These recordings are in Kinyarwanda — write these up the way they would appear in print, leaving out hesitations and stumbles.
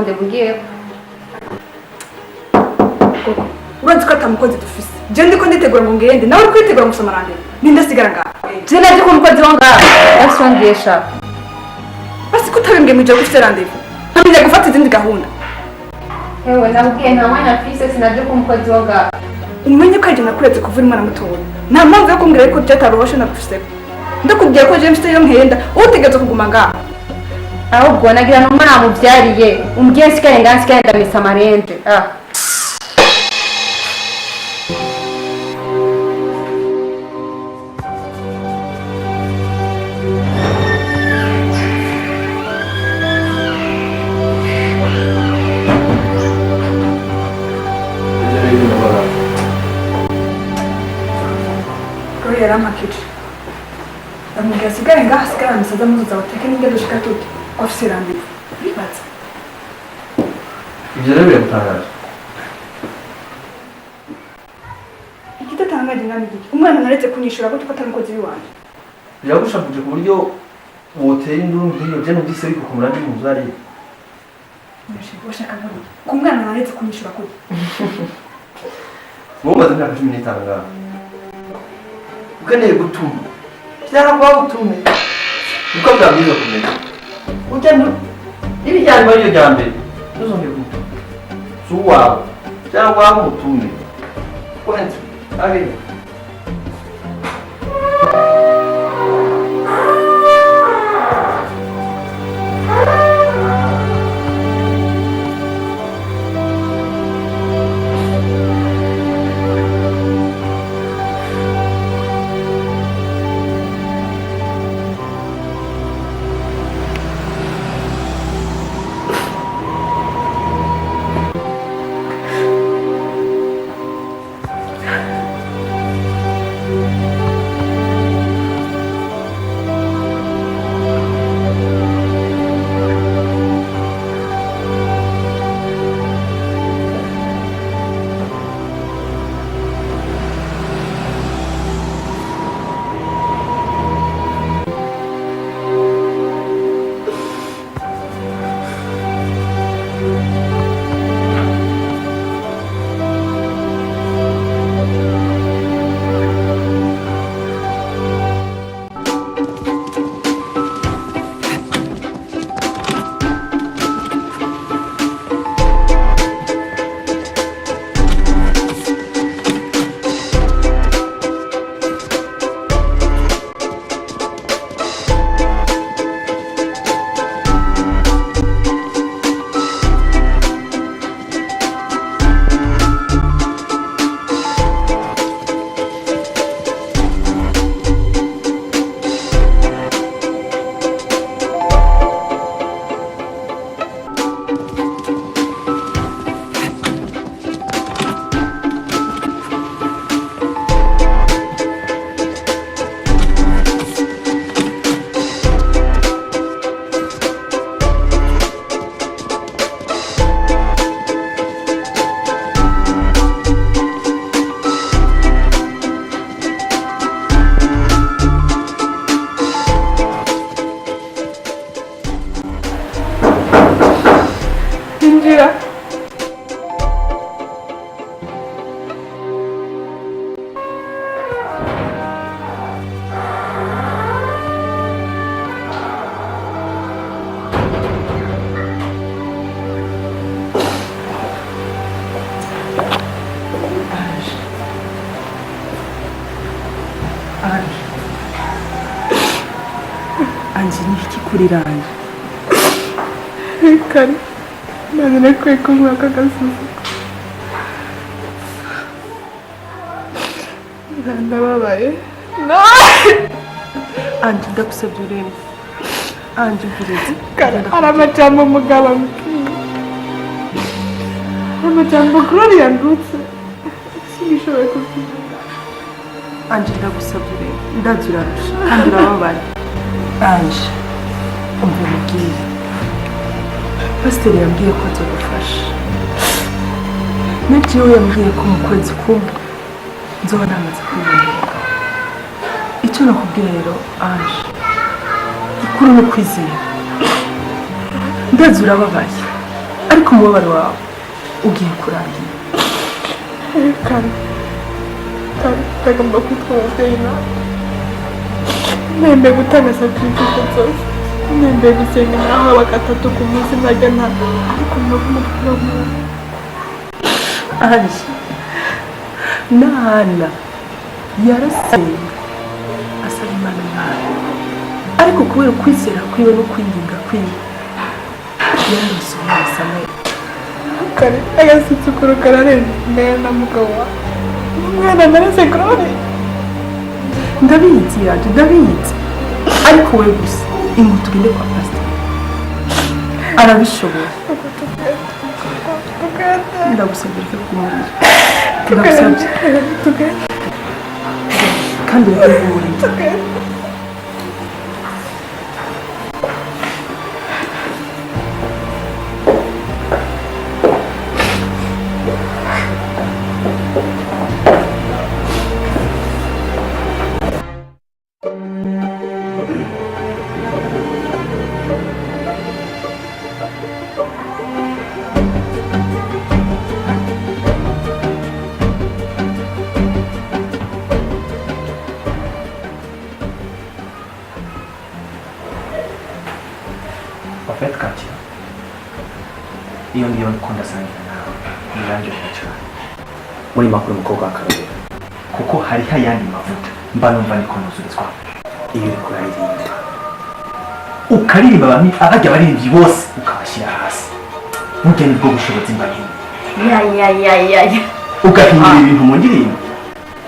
rendez-vous ngiye koko uranzi ko atamukozi dufise je ndiko nditegura ngo ngende nawe uri kwitegura gusoma rande ninde sigara ngaha je naje ko umukozi wa ngaha ese ngiye sha basi ko utabimbwiye muje gufite rendez-vous ntamenya gufata izindi gahunda ewe nabwiye nta mwanya afise sinaje ko umukozi wa ngaha umenye ko aje nakuretse kuvura umwana mutoya nta mpamvu yo kumbwira ko je ataruhoshe nagufise ndakubwiye ko je mfite iyo nkenda utegetse kuguma ngaha ahubwo nagira n'umwana mubyariye umbwiye sikaye ngansi ndamisa amarende yaramakije ndamubwira sigare ngaha sigara misaza muzuza bateke n'ingendo shika tuti ofisi rendez-vous bibatse ibyo rero biratangaje ikidatangaje ngani giki umwana naretse kunyishura ko tukata n'umukozi w'iwanje biragushakuje ku buryo wotera induru nk'iyo je numvise ariko ku murambi mu zari bashaka ngo ku mwana naretse kunyishura ko wowe maze imyaka 15 ngaha ukeneye gutuma cyangwa utume niko byabwiza kumenya ugenda ibijyanye muri iyo jyambere ntuzongere gutuma si uwawe cyangwa utume kwenze ahera injira. Anji ni iki kurira Anji? Kare, maze nakwiye kunywa aka gasusuko. Ndababaye. Anji ndagusabye urebe. Anji mvirizi. Kare, hari amajambo umugabo ambwiye. Amajambo Gloria yandutse. Sinishoboye kuvuga. Anji ndagusabye urebe. Ndazi urarusha kandi urababaye. Anji, umva mubwire. Pasiteri yambwiye ko nzogufasha. Nagiyeho yambwiye ko mu kwezi kumwe nzoba namaze kwiyongera. Icyo nakubwira rero Anji, ukuri ni ukwizera. Ndazi urababaye, ariko umubabaro wawe ugiye kurangira. Kare, ndagomba kwitwa umubyeyi nawe. Nemeye gutanga sacrifice zose. Nemeye gusenga naho gatatu ku munsi ntajya ntabwo. Ariko n'umupira w'umuntu. Anji, Nana yarasenga asaba Imana umwana, ariko kubera ukwizera kwiwe no kwinginga kwiwe yararose umwana Samuel. Kare, agasuzuguro kararenze mbere na mugabo wawe. Umwana narese Gloria. Ndabizi Anji, ndabizi, ariko we gusa ingo tugende kwa pasiteri arabishoboye. Ndagusabye reka kumurira. Ndagusabye kandi reka kumurira. Wafete Katia, iyo ngiyo ndikunda sangira nawe nirangiye cyane muri makuru umukobwa w'akarere kuko hari hayandi mavuta mba numva niko nuzurizwa iyo uri kuraririmba ukaririmba abajya baririmbyi bose ukabashyira hasi mugeni bwo bushobozi mbanyine ugahindura ibintu mu ndirimbo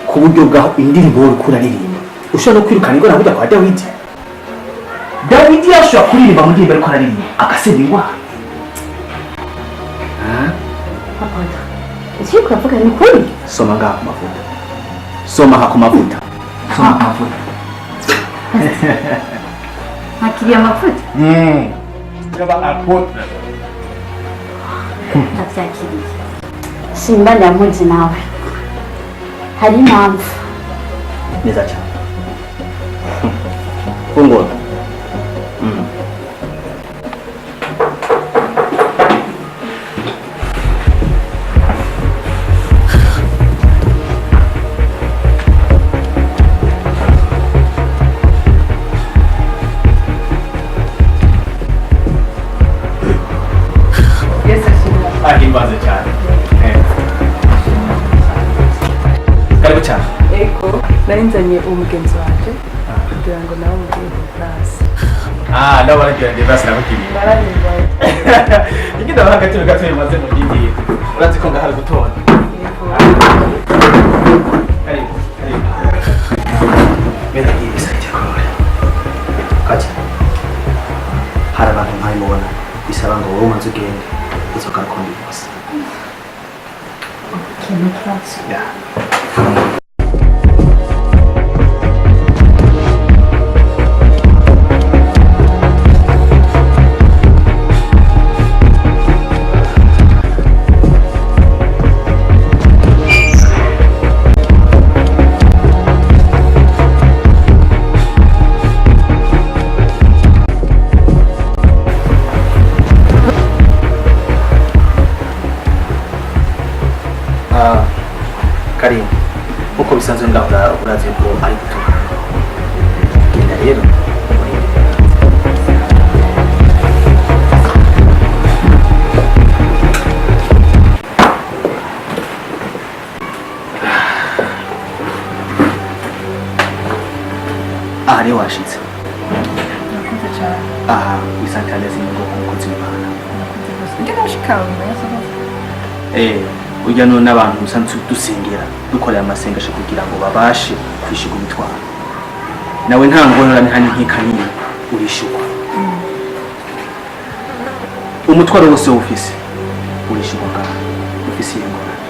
ku buryo bwaho indirimbo uri kuraririmba ushobora no kwirukana ingona kujya kwa Dawidi. Dawidi yashobora kuririmba mu ndirimbo ariko araririmba agasenya ingwara. Papa, icyo uravuga ni ukuri? Soma ngaha ku mavuta. Soma aha ku mavuta. Soma ku mavuta. Hakiriye amavuta? Yaba apotre. Ndabyakiriye. Simba ndamuzi nawe. Hari impamvu. Neza cyane. Fungura. Ahimbaze cyane. Karibu cyane. Ego, narinzanye umugenzi wanje kugira ngo nawe mubwire Devrasi. Ndabona cyane Devrasi namukiriye. Bararimbaye. Igenda bahagatiro gato bimaze mu gindi. Urazi ko ngahari gutora. Karibu. Mera iyi site kore. Kaje. Hari abantu nkayi mubona bisaba ngo wowe umanze ugende uzoka kundi bose. Kintu cyose. Yeah. urazi ko ari gutuka genda rero aha rero washitse aha wisanga neza ingo umukozi w'Imana urya none abantu usanzwe dusengera dukorera amasengesho kugira ngo babashe kwishyurwa imitwaro nawe nta ngorane hani nk'ikanini urishyurwa umutwaro wose w'ufise urishyurwa ngaha ufise iyo ngorane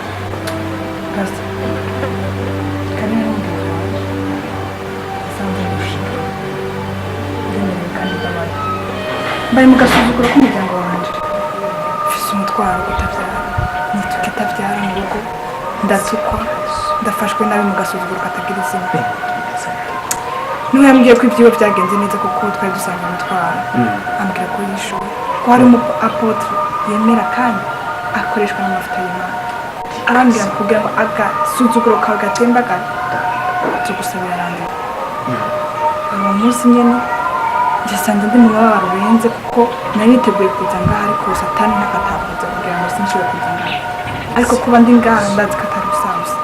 mbaye mu gasuzuguro k'umuryango wanjye mfise umutwaro utabyara nituka itabyara mu rugo ndatukwa ndafashwe nabi mu gasuzuguro katagira izina niwe yambwiye ko ibyiwe byagenze neza kuko twari dusanga umutwaro ambwira ko yishuwe ko hari umu apotre yemera kandi akoreshwa n'amavuta y'Imana arambwira kugira ngo agasuzuguro kawe gatembagara tugusabira randira uwo munsi nyene ngisanze ndi mu babaro benze kuko nari niteguye kuza ngaha ariko satani ntakatabuza kugira ngo sinshobore kuza ngaha ariko kuba ndi ngaha ndazi ko atari ubusanzwe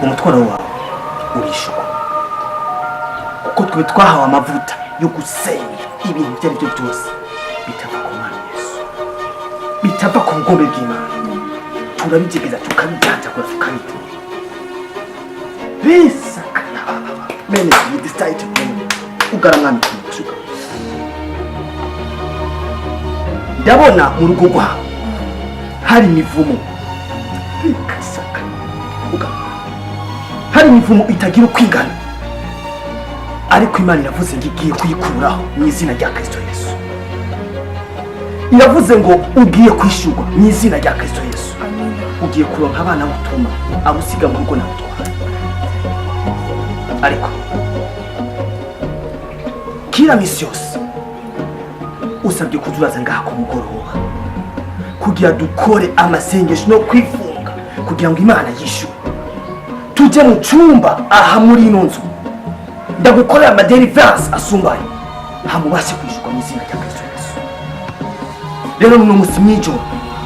umutwaro wawe urishyurwa kuko twe twahawe amavuta yo gusenya ibintu ibyo ari byo byose bitava ku Mana Yesu bitava ku bugombe bw'Imana turabigegeza tukabijanjagura tukabitera bisakana mene yidisayite ugaramwami kumushuka ndabona mu rugo rwawe hari imivumo bikasaka hari imivumo itagira ukwingana ariko Imana iravuze ngo igiye kuyikuraho mu izina rya Kristo Yesu iravuze ngo ugiye kwishyurwa mu izina rya Kristo Yesu ugiye kuronka abana b'utuma abusiga mu rugo n'abutwara ariko kila misi yose usabye kuturaza ngaha ku mugoroba kugira dukore amasengesho no kwifunga kugira ngo Imana yishyure tujye mu cyumba aha muri ino nzu ndagukorera amadeliverance asumbaye hamubashe kwishyurwa mu izina rya Kristo Yesu rero n'uno munsi mw'ijoro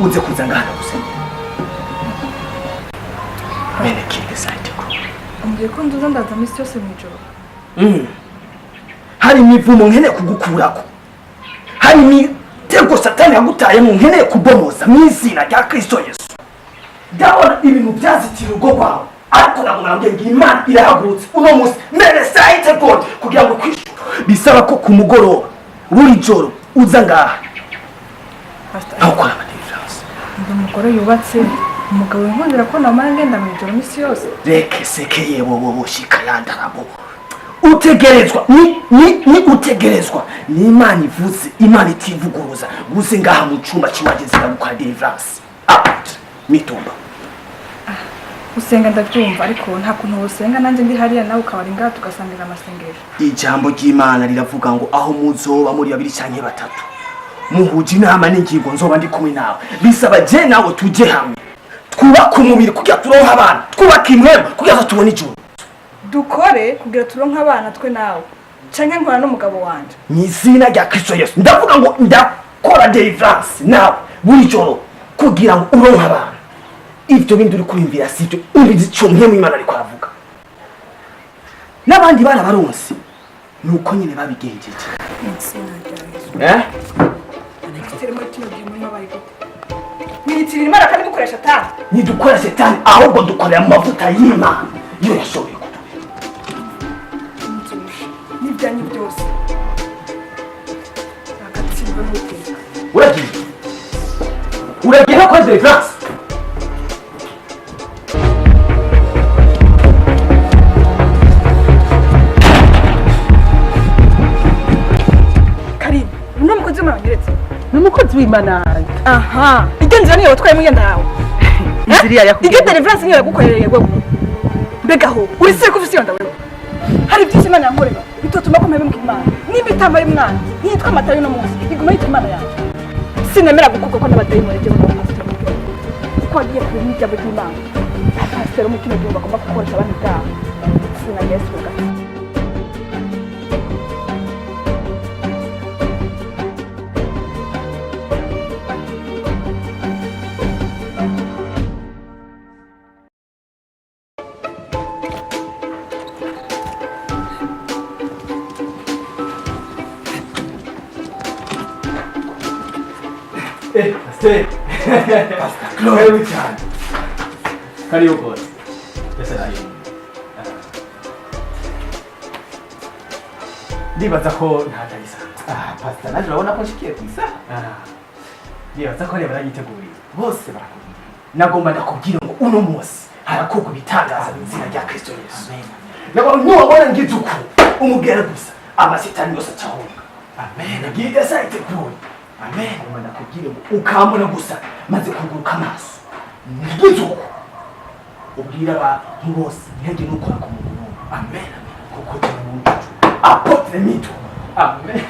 uze kuza ngaha ndagusengera mene kile site ko umbwiye ko nduza ndaza misi yose mw'ijoro hari imivumo nkeneye kugukurako hari imitego satani yagutayemo nkeneye kubomoza mu izina rya Kristo Yesu ndabona ibintu byazitira urugo rwawe ariko nabonambye ngo Imana irahagurutse uno munsi mene site God kugira ngo kwishyura bisaba ko ku mugoroba buri joro uza ngaha ntukora amadeliverance ndi umugore yubatse umugabo winkundira ko namara ngenda mw'ijoro misi yose reke sekeye wowe shika yandarabo utegerezwa ni utegerezwa ni Imana ivuze Imana itivuguruza guze ngaha mu cyumba kiwageze gukora deliverance mitumba usenga ndabyumva ariko nta kuntu usenga nanjye ndi hariya nawe ukabari ngaha tugasangira amasengesho ijambo ry'Imana riravuga ngo aho muzoba muri babiri cyangwa batatu muhuje inama n'ingingo nzoba ndi kumwe nawe bisaba je nawe tujye hamwe twubaka umubiri kugira turonka abana twubaka imwema kugira tubone ijuru dukore kugira turonka abana twe nawe canke nkora n'umugabo wanje mu izina rya Kristo Yesu ndavuga ngo ndakora deliverance nawe buri joro kugira ngo uronke abana ibyo bindi uri kurindira sibyo umbizi icyo mu Imana ariko aravuga n'abandi bana baronse nuko nyine babigenjeje mwitira Imana kandi mukoresha Satani ntidukora Satani ahubwo dukorera mu mavuta y'Imana iyo yashoboye n'ibyanyu byose agatsindwa n'uteka uragiye no koze France Karim uno mukozi w'Imana n'umukozi w'Imana aha igenzi niyo watwaye mwenda nawe inzira yakubwiye igende reference niyo yagukoreye wewe mbega ho uri se ko ufise yonda wewe hari byinshi Imana yankorera bitotuma ko mpebe mukimana n'imitamba y'umwana yitwa amatayo no munsi iguma yitwa Imana yacu sinemera gukuko ko n'abatayi muri byo ko agiye kubimijya bw'Imana pasiteri mu kino gihugu bagomba gukoresha abandi bwabo sina yesu gato. Pastor. Pastor Chloe cyane. Kariyo boss. Ese nayo. Ndibaza ko ntadarisa. Pastor naje urabona ko nshikiye kwisa. Ndibaza ko reba nagiteguriye. Bose barakubwira. Nagomba ndakubwira ngo uno munsi harakuko bitangaza mu izina rya Kristo Yesu. Amen. Nagomba nuwabona ngizuku umugera gusa amasitani yose acahunga. Amen. Ngiye site Chloe. Amen. Ngomba nakubwire ngo ukambona gusa maze kuguruka amaso. Ngizuko ubwira abantu bose ntege nukora ku muntu. Amen. Kuko tumuntu apotre mito. Amen.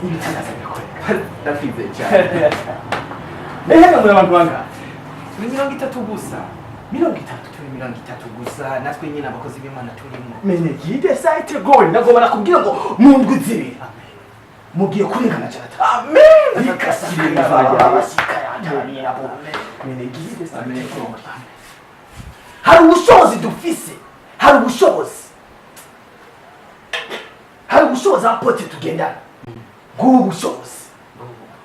Ibitangaza bikoreka. Ndafize cyane. Nehega muri abantu banga. Ni 30 gusa. 30 gusa natwe nyine abakozi b'Imana turimo. Mene gide site goal nagomba nakubwira ngo mundwi zibiri. Amen. Mugiye kurengana cyane. Amen. Bikasirira abashika yatani abo. Mene gide site goal. Hari ubushobozi dufise. Hari ubushobozi apote tugendana. Ngubu bushobozi.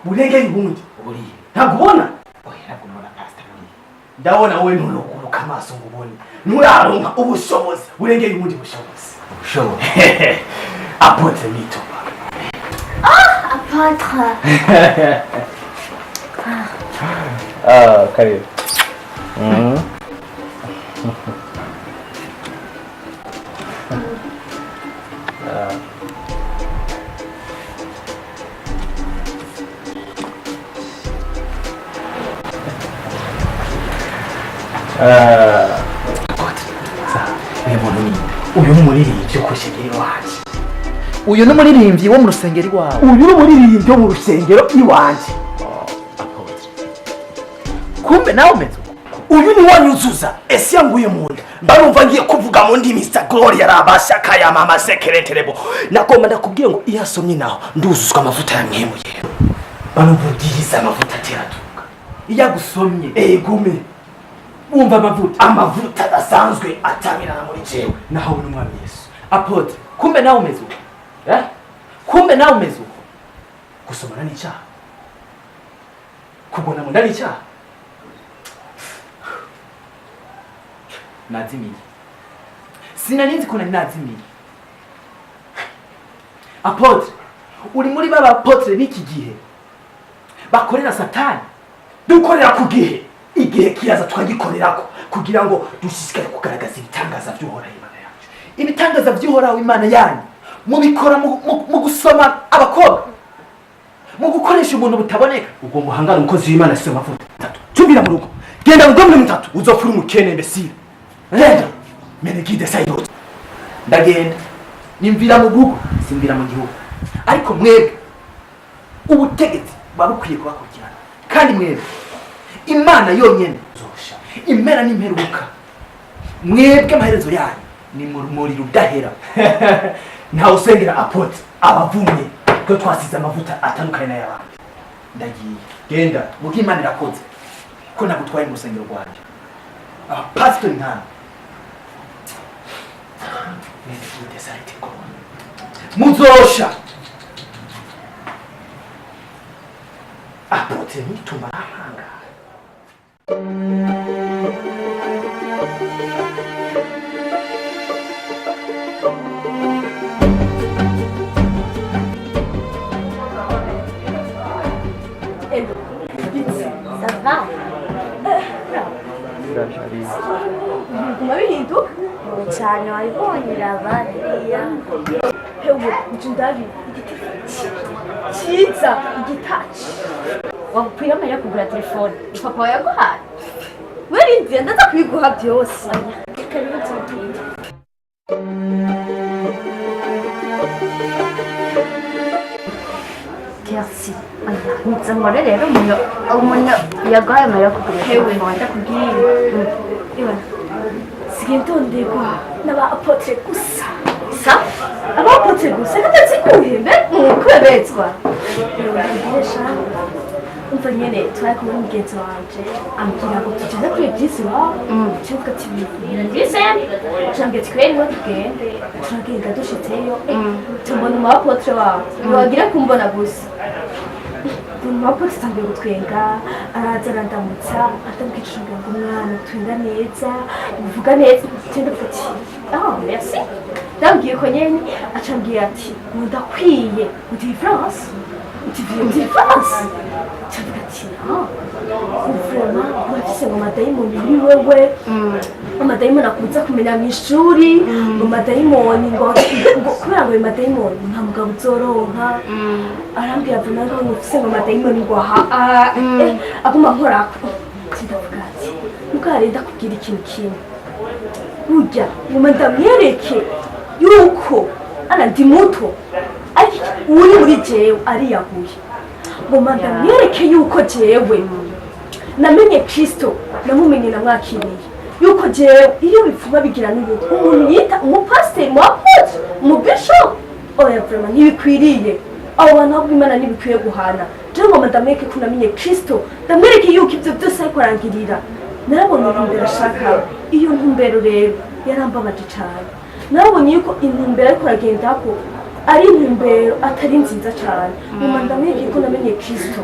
Burengeye ubundi. Buri. Ntagubona? Oya nagumona pastor muri. Ndabona wowe nturukuruka amaso ngubone. Nuraronka ubushobozi burengeye ubundi bushobozi. Bushobozi. Apote mito. Apôtre. Karibu. Uyu muririmbyi ko shegeri waje. Uyu ni umuririmbyi wo mu rusengero iwawe. Uyu ni umuririmbyi wo mu rusengero iwanje. Kumbe nawe umeze uyu ni wanyuzuza ese yanguye mu nda mbarumva ngiye kuvuga mu ndimi Mr Gloria rabashaka ya mama secretary nagomba ndakubwiye ngo iyasomye naho nduzuzwa amavuta ya mwemuye barumvugiriza amavuta teratuka iya gusomye gume wumva amavuta adasanzwe atamirana muri jewe naho n'umwami Yesu. Apotre, kumbe nawe umeze kumbe nawe umeze gusomana n'icyaha kubona mu ndani icyaha nazimiye. Sinarinzi ko nazimiye. Apotre, uri muri baba apotre b'iki gihe bakorera Satani. Dukorera ku gihe igihe kiyaza twagikorerako kugira ngo dushishikare kugaragaza ibitangaza by'Uhoraho Imana yacu. Ibitangaza by'Uhoraho Imana yanyu mubikora mu gusoma abakobwa, mu gukoresha umuntu butaboneka. Ubwo muhangana umukozi w'Imana se mavuta 3 cyubira mu rugo genda ngo muri 3 uzofura umukene mbesire. Renda mene gide sayiro ndagenda nimvira mu gugu simvira mu gihugu. Ariko mwebwe ubutegetsi babukwiye kubakurikirana kandi mwebwe Imana yonyene zosha impera n'imperuka. Mwebwe amaherezo yanyu ni muri rudahera. Nta usengera apote abavumye ko twasize amavuta atandukanye n'ayabandi. Ndagiye genda muko Imana irakoze ko nagutwaye mu rusengero rwanje. Pastor nta muzosha apote nituma ahanga. Ça va? Bituma bihinduka cyane wabibonye irabariya. hewe njindabi igiti cyiza igitaci Wapfuye amarira kugura telefone. Papa wawe yaguhaye? werindire ndaza kubiguha byose. Karibu tubwire. Merci. Nzamore rero umuntu yaguhaye amarira kugura Hewe telefone. ndakubwira iwe nsigaye ndonderwa n'aba apotre gusa sa aba apotre gusa katazikuye mbe kubebetswa ngiresha umva nyene twari kumwe n'umugenzi wanje ambwira ngo tujane kuri eglise iwabo kivuga ati eglise cambye ati kweri niho tugende turagenda dushitseyo tubona umu apotre wabo ntiwagira kumbona gusa Mwapo tutangiye gutwenga araza arandamutsa atambwira ngo umwana twenga neza uvuga neza tende futi merci ndambwiye ko nyene acambwira ati ndakwiye uti France uti France cyangwa ati vraiment wafise ngo madayimoni ni wewe amadayimoni akuza kumenya mw'ishuri ngo madayimoni ngo kubera ngo madayimoni nta mugabo uzoronka arambwira ati naho ufise ngo madayimoni ngo aguma nkorako ndavuga ati mukarenda kugira ikintu kimwe burya ngoma ndamwereke yuko ana ndi muto ariko uri muri jewe ariyahuye ngoma ndamwereke yuko jewe namenye Kristo namumenye namwakiriye yuko jewe iyo bipfuma bigira n'ibintu umuntu yita umupasiteri mu apotre mu bishop oya vraiment ntibikwiriye abo bantu ahubwo Imana ntibikwiye guhana jewe ngoma ndamwereke ko namenye Kristo ndamwereke yuko ibyo byose ariko arangirira narabonye intumbero ashaka iyo ntumbero rero yarambabaje cyane narabonye yuko intumbero ariko aragendako ari intumbero atari nziza cyane ngoma ndamwereke ko namenye Kristo